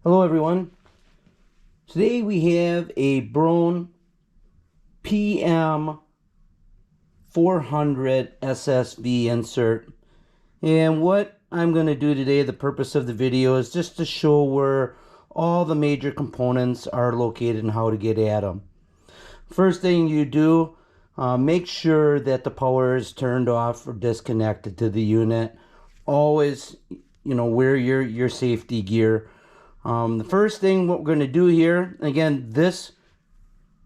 Hello everyone. Today we have a Broan PM400SSV insert. And what I'm going to do today, the purpose of the video, is just to show where all the major components are located and how to get at them. First thing you do, make sure that the power is turned off or disconnected to the unit. Always, wear your safety gear. The first thing what we're going to do here, again, this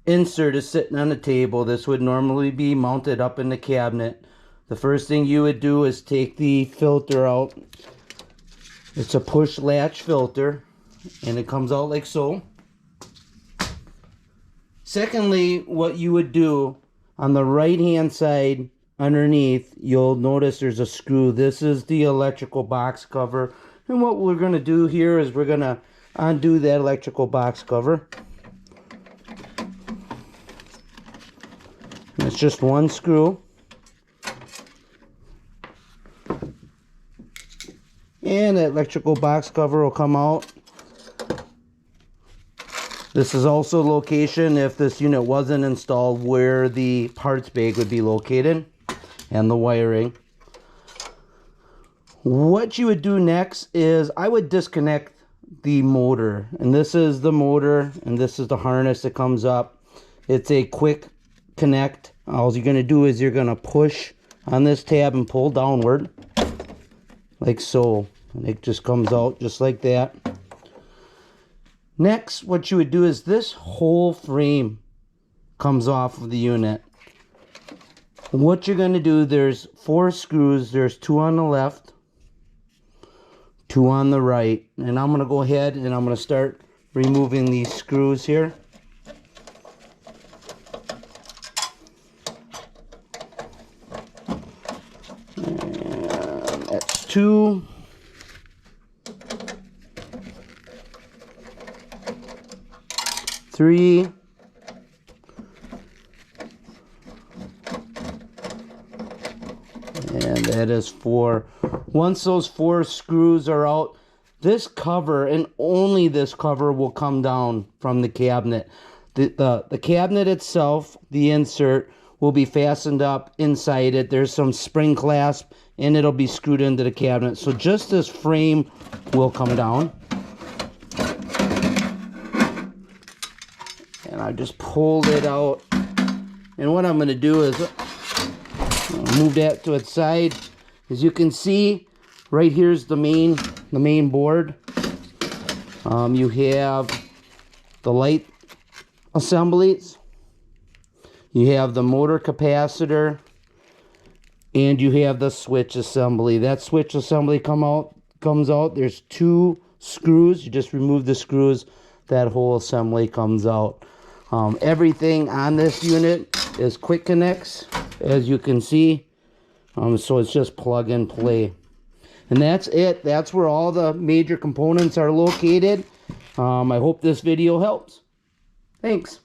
insert is sitting on the table. This would normally be mounted up in the cabinet. The first thing you would do is take the filter out. It's a push latch filter and it comes out like so. Secondly, what you would do on the right hand side underneath, you'll notice there's a screw. This is the electrical box cover. And what we're going to do here is we're going to undo that electrical box cover. And it's just one screw. And the electrical box cover will come out. This is also location, if this unit wasn't installed, where the parts bag would be located and the wiring. What you would do next is I would disconnect the motor, and this is the motor and this is the harness that comes up. It's a quick connect. All you're going to do is you're going to push on this tab and pull downward like so, and it just comes out just like that. Next, what you would do is this whole frame comes off of the unit. What you're going to do, there's 4 screws. There's 2 on the left, 2 on the right, and I'm going to go ahead and I'm going to start removing these screws here. And that's 2. Three, and that is 4. Once those 4 screws are out, this cover and only this cover will come down from the cabinet. The cabinet itself, the insert, will be fastened up inside it. There's some spring clasp and it'll be screwed into the cabinet. So just this frame will come down. And I just pulled it out. And what I'm going to do is move that to its side. As you can see, right here's the main board. You have the light assemblies. You have the motor capacitor. And you have the switch assembly. That switch assembly comes out. There's 2 screws. You just remove the screws. That whole assembly comes out. Everything on this unit is quick connects, as you can see. So it's just plug and play. And that's it. That's where all the major components are located. I hope this video helps. Thanks.